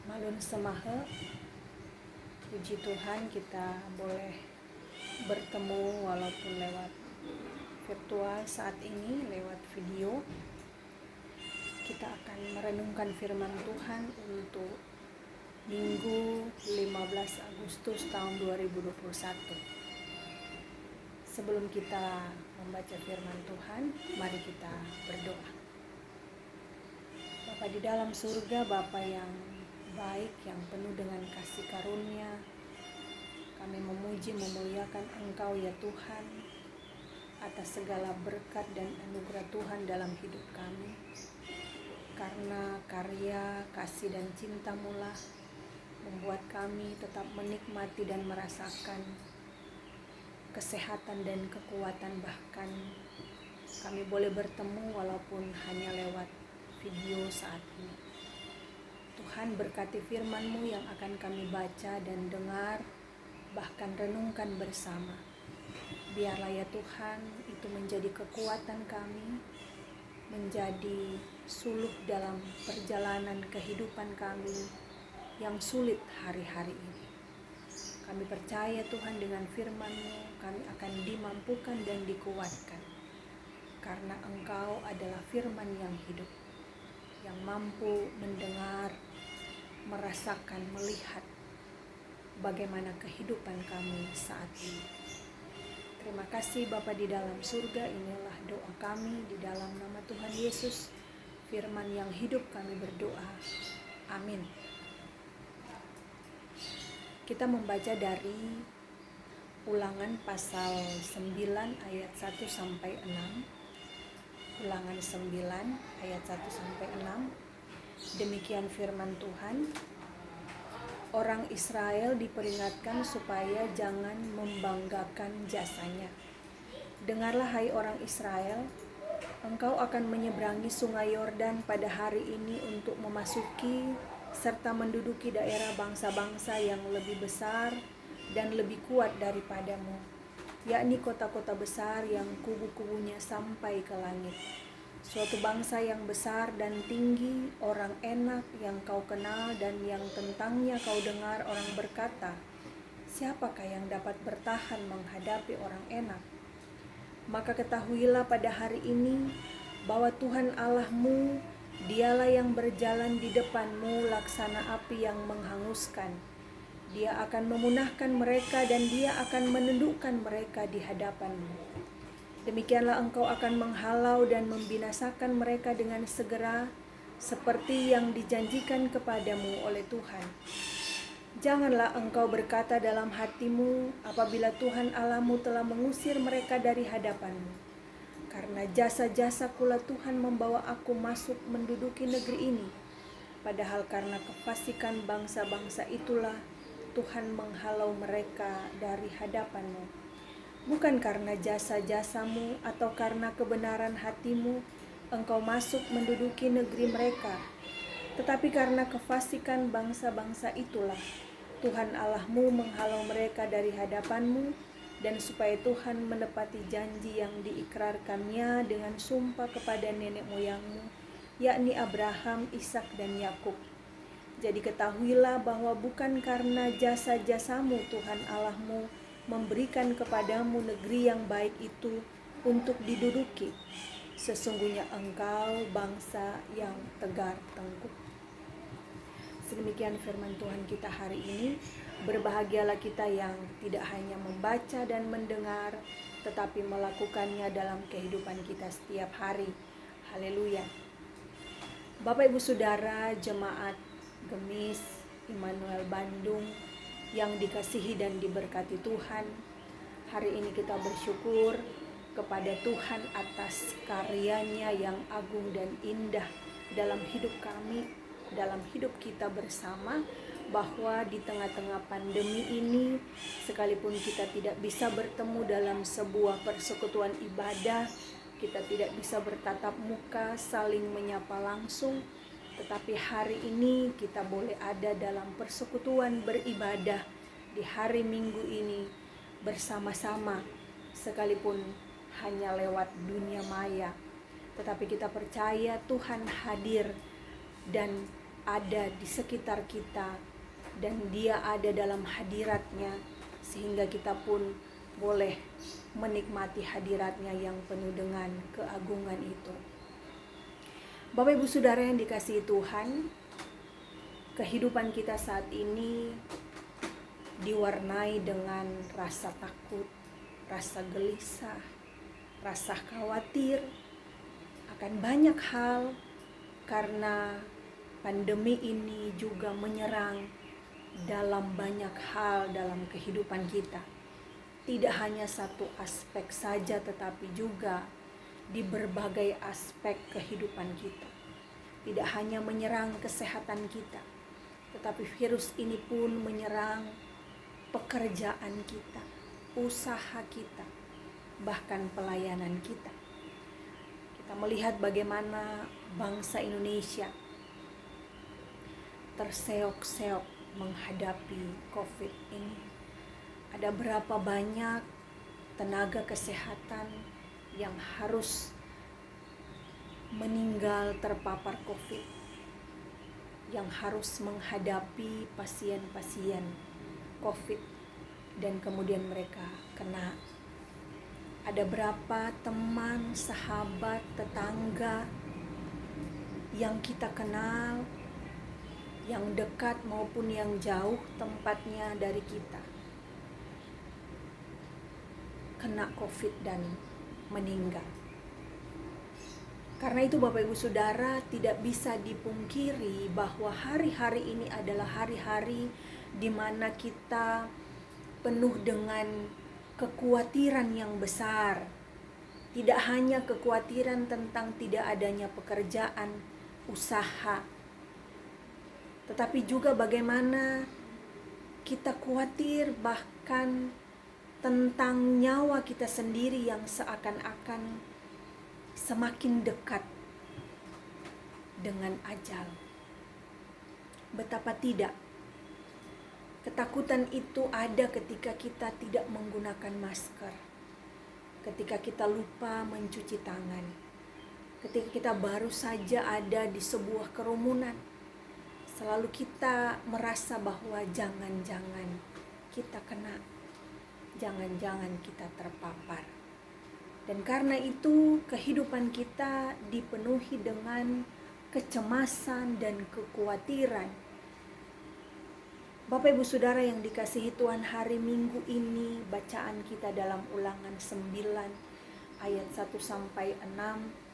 Malun semahe, puji Tuhan kita boleh bertemu walaupun lewat virtual saat ini, lewat video. Kita akan merenungkan firman Tuhan untuk Minggu 15 Agustus tahun 2021. Sebelum kita membaca firman Tuhan, mari kita berdoa. Bapa di dalam surga, Bapa yang baik, yang penuh dengan kasih karunia, kami memuji memuliakan Engkau ya Tuhan atas segala berkat dan anugerah Tuhan dalam hidup kami. Karena karya, kasih dan cinta-Mu lah membuat kami tetap menikmati dan merasakan kesehatan dan kekuatan, bahkan kami boleh bertemu walaupun hanya lewat video saat ini. Tuhan, berkati firman-Mu yang akan kami baca dan dengar, bahkan renungkan bersama. Biarlah ya Tuhan, itu menjadi kekuatan kami, menjadi suluh dalam perjalanan kehidupan kami yang sulit hari-hari ini. Kami percaya Tuhan, dengan firman-Mu kami akan dimampukan dan dikuatkan. Karena Engkau adalah firman yang hidup, yang mampu mendengar, merasakan, melihat bagaimana kehidupan kami saat ini. Terima kasih Bapa di dalam surga, inilah doa kami di dalam nama Tuhan Yesus, firman yang hidup kami berdoa. Amin. Kita membaca dari Ulangan pasal 9 ayat 1 sampai 6. Ulangan 9 ayat 1 sampai 6. Demikian firman Tuhan. Orang Israel diperingatkan supaya jangan membanggakan jasanya. Dengarlah hai orang Israel, engkau akan menyeberangi sungai Yordan pada hari ini untuk memasuki serta menduduki daerah bangsa-bangsa yang lebih besar dan lebih kuat daripadamu, yakni kota-kota besar yang kubu-kubunya sampai ke langit. Suatu bangsa yang besar dan tinggi, orang enak yang kau kenal dan yang tentangnya kau dengar orang berkata, siapakah yang dapat bertahan menghadapi orang enak? Maka ketahuilah pada hari ini bahwa Tuhan Allahmu, Dialah yang berjalan di depanmu laksana api yang menghanguskan. Dia akan memunahkan mereka dan Dia akan menundukkan mereka di hadapanmu. Demikianlah engkau akan menghalau dan membinasakan mereka dengan segera, seperti yang dijanjikan kepadamu oleh Tuhan. Janganlah engkau berkata dalam hatimu apabila Tuhan Allahmu telah mengusir mereka dari hadapanmu, karena jasa-jasa kula Tuhan membawa aku masuk menduduki negeri ini. Padahal karena kefasikan bangsa-bangsa itulah Tuhan menghalau mereka dari hadapanmu. Bukan karena jasa-jasamu atau karena kebenaran hatimu engkau masuk menduduki negeri mereka, tetapi karena kefasikan bangsa-bangsa itulah Tuhan Allahmu menghalau mereka dari hadapanmu, dan supaya Tuhan menepati janji yang diikrarkannya dengan sumpah kepada nenek moyangmu, yakni Abraham, Ishak dan Yakub. Jadi ketahuilah bahwa bukan karena jasa-jasamu Tuhan Allahmu memberikan kepadamu negeri yang baik itu untuk diduduki. Sesungguhnya engkau bangsa yang tegar tengkuk. Sedemikian firman Tuhan kita hari ini. Berbahagialah kita yang tidak hanya membaca dan mendengar, tetapi melakukannya dalam kehidupan kita setiap hari. Haleluya. Bapak Ibu Saudara, jemaat Gemis Immanuel Bandung yang dikasihi dan diberkati Tuhan, hari ini kita bersyukur kepada Tuhan atas karyanya yang agung dan indah dalam hidup kami, dalam hidup kita bersama, bahwa di tengah-tengah pandemi ini, sekalipun kita tidak bisa bertemu dalam sebuah persekutuan ibadah, kita tidak bisa bertatap muka, saling menyapa langsung, tetapi hari ini kita boleh ada dalam persekutuan beribadah di hari Minggu ini bersama-sama, sekalipun hanya lewat dunia maya. Tetapi kita percaya Tuhan hadir dan ada di sekitar kita dan Dia ada dalam hadiratnya, sehingga kita pun boleh menikmati hadiratnya yang penuh dengan keagungan itu. Bapak Ibu Saudara yang dikasihi Tuhan, kehidupan kita saat ini diwarnai dengan rasa takut, rasa gelisah, rasa khawatir akan banyak hal, karena pandemi ini juga menyerang dalam banyak hal dalam kehidupan kita. Tidak hanya satu aspek saja, tetapi juga di berbagai aspek kehidupan kita. Tidak hanya menyerang kesehatan kita, tetapi virus ini pun menyerang pekerjaan kita, usaha kita, bahkan pelayanan kita. Kita melihat bagaimana bangsa Indonesia terseok-seok menghadapi COVID ini. Ada berapa banyak tenaga kesehatan yang harus meninggal terpapar COVID, yang harus menghadapi pasien-pasien COVID dan kemudian mereka kena. Ada berapa teman, sahabat, tetangga yang kita kenal, yang dekat maupun yang jauh tempatnya dari kita, kena COVID dan meninggal. Karena itu Bapak Ibu Saudara, tidak bisa dipungkiri bahwa hari-hari ini adalah hari-hari di mana kita penuh dengan kekhawatiran yang besar. Tidak hanya kekhawatiran tentang tidak adanya pekerjaan, usaha, tetapi juga bagaimana kita khawatir bahkan tentang nyawa kita sendiri yang seakan-akan semakin dekat dengan ajal. Betapa tidak, ketakutan itu ada ketika kita tidak menggunakan masker, ketika kita lupa mencuci tangan, ketika kita baru saja ada di sebuah kerumunan. Selalu kita merasa bahwa jangan-jangan kita kena, jangan-jangan kita terpapar. Dan karena itu kehidupan kita dipenuhi dengan kecemasan dan kekhawatiran. Bapak Ibu Saudara yang dikasihi Tuhan, hari Minggu ini bacaan kita dalam Ulangan 9 ayat 1 sampai 6,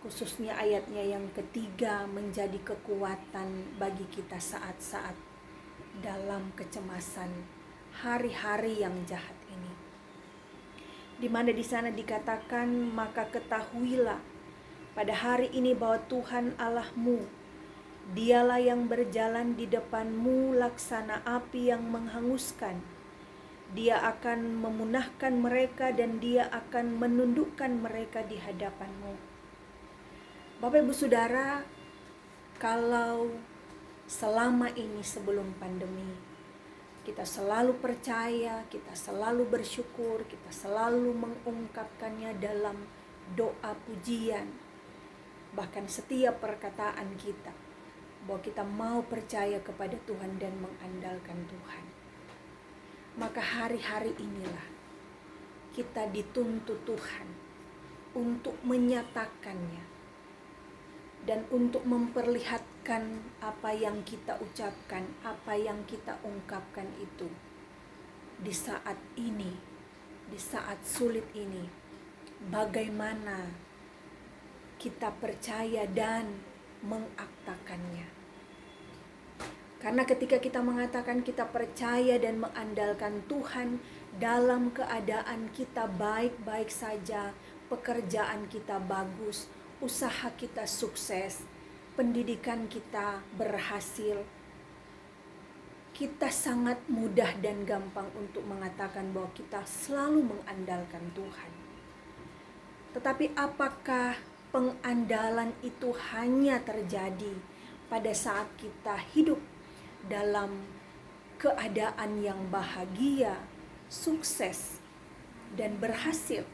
khususnya ayatnya yang ketiga, menjadi kekuatan bagi kita saat-saat dalam kecemasan hari-hari yang jahat ini. Di mana di sana dikatakan, maka ketahuilah pada hari ini bahwa Tuhan Allahmu, Dialah yang berjalan di depanmu laksana api yang menghanguskan. Dia akan memunahkan mereka dan Dia akan menundukkan mereka di hadapanmu. Bapak Ibu Saudara, kalau selama ini sebelum pandemi kita selalu percaya, kita selalu bersyukur, kita selalu mengungkapkannya dalam doa pujian, bahkan setiap perkataan kita, bahwa kita mau percaya kepada Tuhan dan mengandalkan Tuhan. Maka hari-hari inilah kita dituntut Tuhan untuk menyatakannya dan untuk memperlihatkan apa yang kita ucapkan, apa yang kita ungkapkan itu di saat ini, di saat sulit ini. Bagaimana kita percaya dan mengaktakannya. Karena ketika kita mengatakan kita percaya dan mengandalkan Tuhan dalam keadaan kita baik-baik saja, pekerjaan kita bagus, usaha kita sukses, pendidikan kita berhasil, kita sangat mudah dan gampang untuk mengatakan bahwa kita selalu mengandalkan Tuhan. Tetapi apakah pengandalan itu hanya terjadi pada saat kita hidup dalam keadaan yang bahagia, sukses, dan berhasil?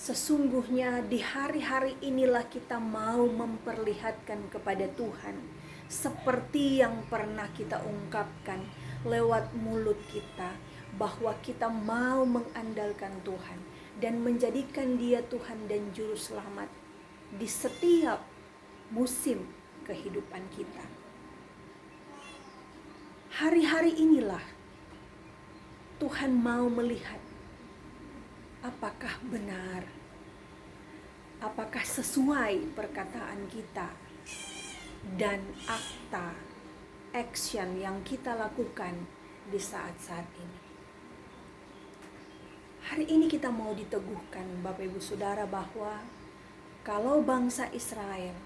Sesungguhnya di hari-hari inilah kita mau memperlihatkan kepada Tuhan seperti yang pernah kita ungkapkan lewat mulut kita, bahwa kita mau mengandalkan Tuhan dan menjadikan Dia Tuhan dan Juru Selamat di setiap musim kehidupan kita. Hari-hari inilah Tuhan mau melihat apakah benar, apakah sesuai perkataan kita dan akta, action yang kita lakukan di saat-saat ini. Hari ini kita mau diteguhkan Bapak Ibu Saudara bahwa kalau bangsa Israel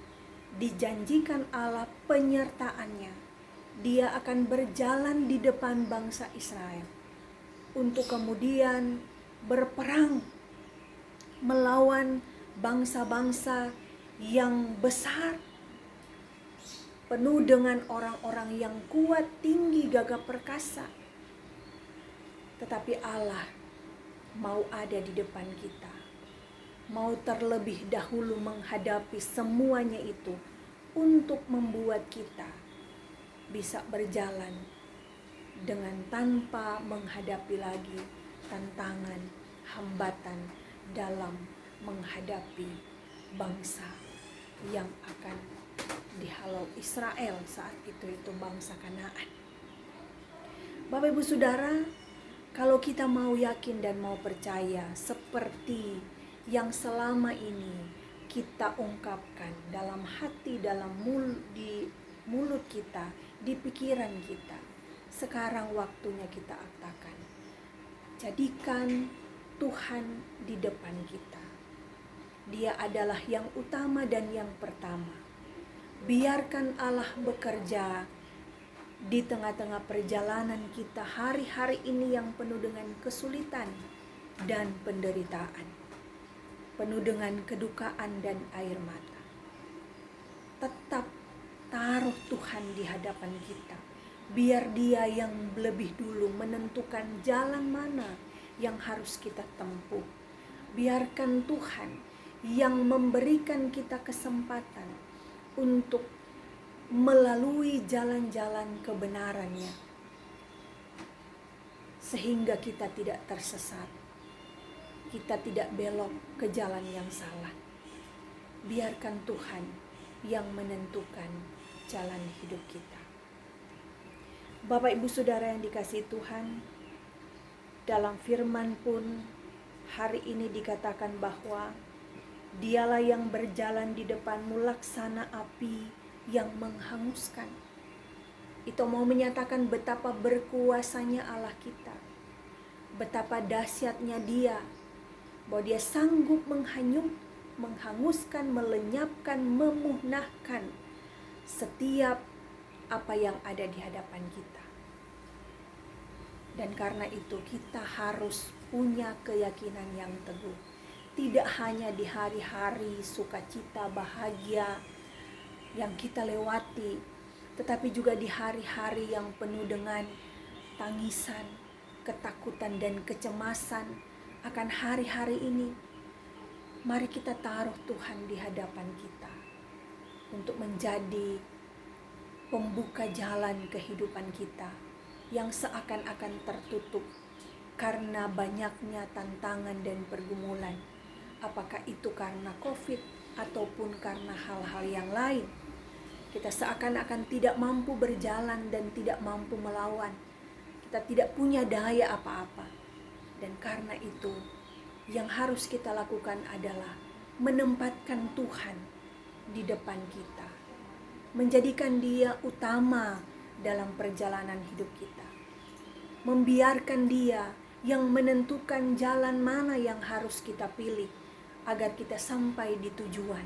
dijanjikan Allah penyertaannya, Dia akan berjalan di depan bangsa Israel untuk kemudian berperang melawan bangsa-bangsa yang besar, penuh dengan orang-orang yang kuat, tinggi, gagah perkasa. Tetapi Allah mau ada di depan kita, mau terlebih dahulu menghadapi semuanya itu untuk membuat kita bisa berjalan dengan tanpa menghadapi lagi tantangan, hambatan dalam menghadapi bangsa yang akan dihalau Israel saat itu bangsa Kanaan. Bapak Ibu Saudara, kalau kita mau yakin dan mau percaya seperti yang selama ini kita ungkapkan dalam hati, di mulut kita, di pikiran kita, sekarang waktunya kita aktakan. Jadikan Tuhan di depan kita. Dia adalah yang utama dan yang pertama. Biarkan Allah bekerja di tengah-tengah perjalanan kita hari-hari ini yang penuh dengan kesulitan dan penderitaan, penuh dengan kedukaan dan air mata. Tetap taruh Tuhan di hadapan kita. Biar Dia yang lebih dulu menentukan jalan mana yang harus kita tempuh. Biarkan Tuhan yang memberikan kita kesempatan untuk melalui jalan-jalan kebenarannya, sehingga kita tidak tersesat, kita tidak belok ke jalan yang salah. Biarkan Tuhan yang menentukan jalan hidup kita. Bapak Ibu Saudara yang dikasihi Tuhan, dalam firman pun hari ini dikatakan bahwa Dialah yang berjalan di depanmu laksana api yang menghanguskan. Itu mau menyatakan betapa berkuasanya Allah kita, betapa dahsyatnya Dia, bahwa Dia sanggup menghanguskan, melenyapkan, memusnahkan setiap apa yang ada di hadapan kita. Dan karena itu kita harus punya keyakinan yang teguh. Tidak hanya di hari-hari sukacita, bahagia yang kita lewati, tetapi juga di hari-hari yang penuh dengan tangisan, ketakutan dan kecemasan akan hari-hari ini. Mari kita taruh Tuhan di hadapan kita untuk menjadi pembuka jalan kehidupan kita yang seakan-akan tertutup karena banyaknya tantangan dan pergumulan. Apakah itu karena COVID ataupun karena hal-hal yang lain. Kita seakan-akan tidak mampu berjalan dan tidak mampu melawan. Kita tidak punya daya apa-apa. Dan karena itu yang harus kita lakukan adalah menempatkan Tuhan di depan kita, menjadikan Dia utama dalam perjalanan hidup kita, membiarkan Dia yang menentukan jalan mana yang harus kita pilih agar kita sampai di tujuan,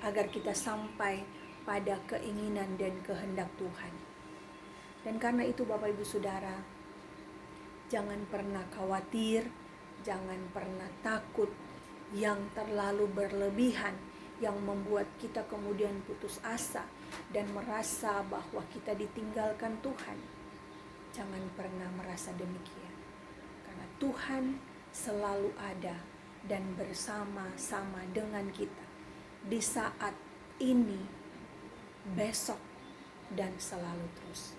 agar kita sampai pada keinginan dan kehendak Tuhan. Dan karena itu Bapak Ibu Saudara, jangan pernah khawatir, jangan pernah takut yang terlalu berlebihan, yang membuat kita kemudian putus asa dan merasa bahwa kita ditinggalkan Tuhan. Jangan pernah merasa demikian, karena Tuhan selalu ada dan bersama-sama dengan kita di saat ini, besok, dan selalu terus.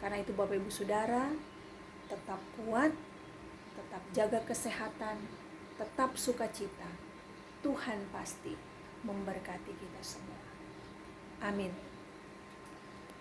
Karena itu Bapak Ibu Saudara, tetap kuat, tetap jaga kesehatan, tetap sukacita. Tuhan pasti memberkati kita semua. Amin.